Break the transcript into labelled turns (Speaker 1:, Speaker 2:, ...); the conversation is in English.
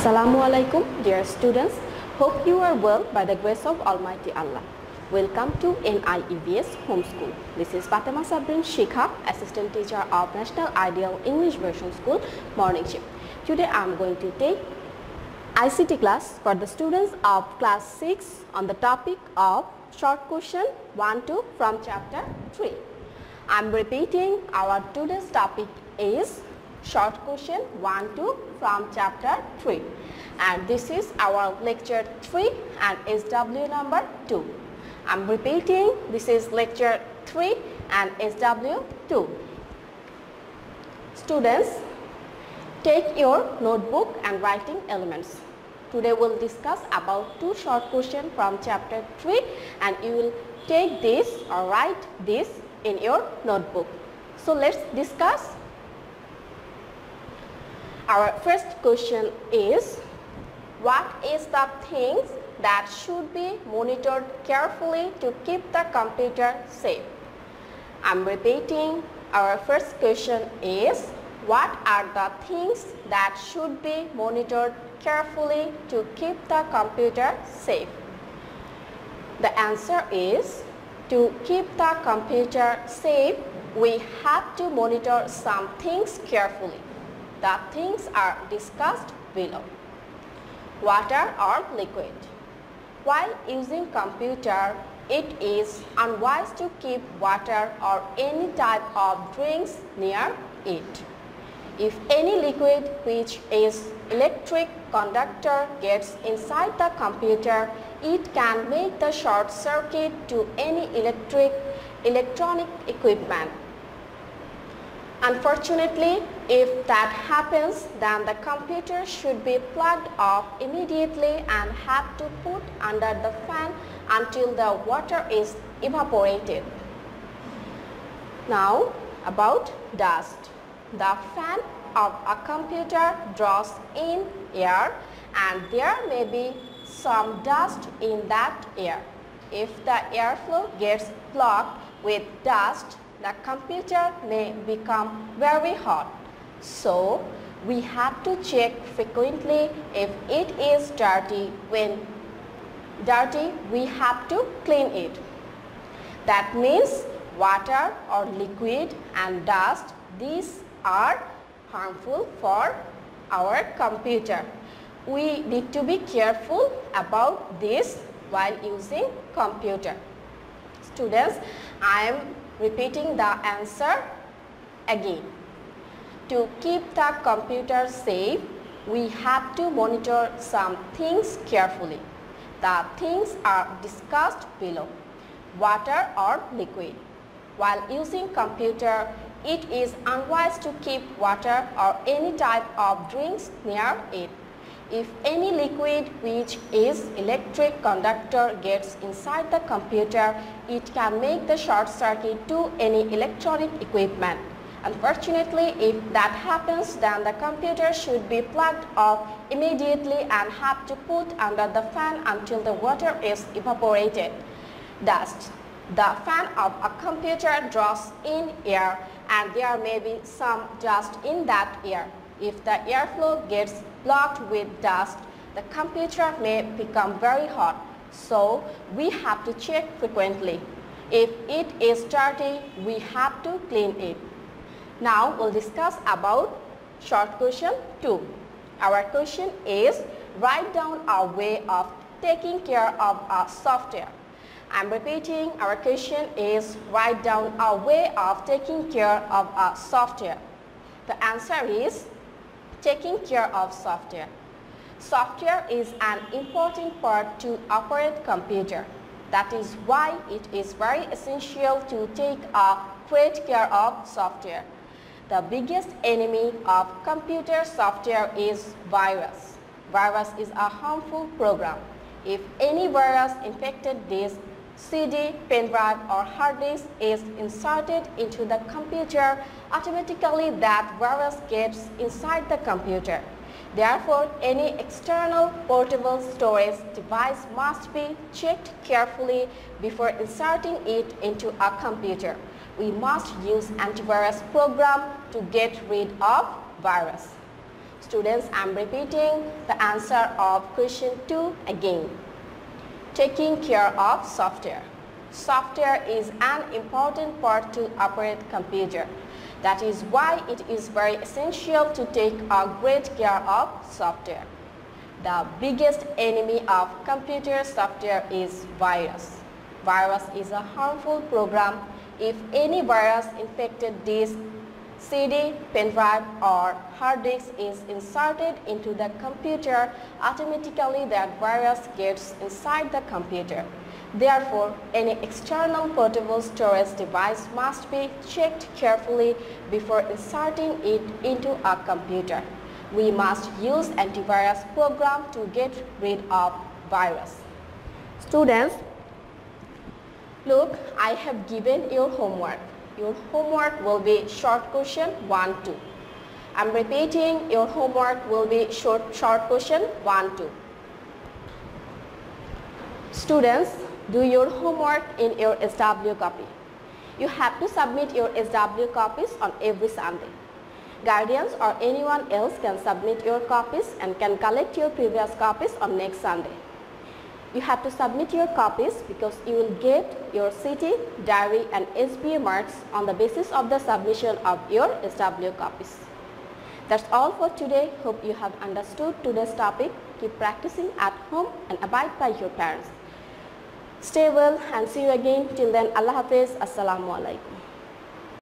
Speaker 1: Assalamu alaikum, dear students. Hope you are well by the grace of Almighty Allah. Welcome to NIEVS Homeschool. This is Fatema Sabrin Shikha, Assistant Teacher of National Ideal English Version School, Morning Shift. Today I am going to take I.C.T class for the students of class 6 on the topic of short question 1-2 from chapter 3. I am repeating our today's topic is short question 1-2 from chapter 3, and this is our lecture 3 and SW number 2. I am repeating, this is lecture 3 and SW 2. Students, take your notebook and writing elements. Today we will discuss about 2 short questions from chapter 3, and you will take this or write this in your notebook. So let's discuss. Our first question is, what is the things that should be monitored carefully to keep the computer safe? I am repeating, our first question is, what are the things that should be monitored carefully to keep the computer safe? The answer is, to keep the computer safe, we have to monitor some things carefully. The things are discussed below. Water or liquid. While using computer, it is unwise to keep water or any type of drinks near it. If any liquid which is electric conductor gets inside the computer, it can make the short circuit to any electronic equipment. Unfortunately, if that happens, then the computer should be plugged off immediately and have to put under the fan until the water is evaporated. Now about dust. The fan of a computer draws in air, and there may be some dust in that air. If the airflow gets blocked with dust, the computer may become very hot. So we have to check frequently. If it is dirty, when dirty, we have to clean it. That means water or liquid and dust, these are harmful for our computer. We need to be careful about this while using computer. Students, I am repeating the answer again. To keep the computer safe, we have to monitor some things carefully. The things are discussed below. Water or liquid. While using computer, it is unwise to keep water or any type of drinks near it. If any liquid which is electric conductor gets inside the computer, it can make the short circuit to any electronic equipment. Unfortunately, if that happens, then the computer should be plugged off immediately and have to put under the fan until the water is evaporated. Dust. The fan of a computer draws in air, and there may be some dust in that air. If the airflow gets blocked with dust, the computer may become very hot. So we have to check frequently. If it is dirty, we have to clean it. Now we'll discuss about short question 2. Our question is, write down a way of taking care of a software. I'm repeating, our question is, write down a way of taking care of a software. The answer is, taking care of software. Software is an important part to operate computer. That is why it is very essential to take a great care of software. The biggest enemy of computer software is virus. Virus is a harmful program. If any virus infected this CD, pen drive or hard disk is inserted into the computer, automatically that virus gets inside the computer. Therefore, any external portable storage device must be checked carefully before inserting it into a computer. We must use antivirus program to get rid of virus. Students, I am repeating the answer of question 2 again. Taking care of software. Software is an important part to operate computer. That is why it is very essential to take a great care of software. The biggest enemy of computer software is virus. Virus is a harmful program. If any virus infected disk, CD, pen drive or hard disk is inserted into the computer, automatically that virus gets inside the computer. Therefore, any external portable storage device must be checked carefully before inserting it into a computer. We must use antivirus program to get rid of virus. Students, look, I have given your homework. Your homework will be short question 1, 2. I am repeating, your homework will be short question 1, 2. Students, do your homework in your SW copy. You have to submit your SW copies on every Sunday. Guardians or anyone else can submit your copies and can collect your previous copies on next Sunday. You have to submit your copies because you will get your CT, diary and SBA marks on the basis of the submission of your SW copies. That's all for today. Hope you have understood today's topic. Keep practicing at home and abide by your parents. Stay well and see you again. Till then, Allah Hafiz. Assalamu alaikum.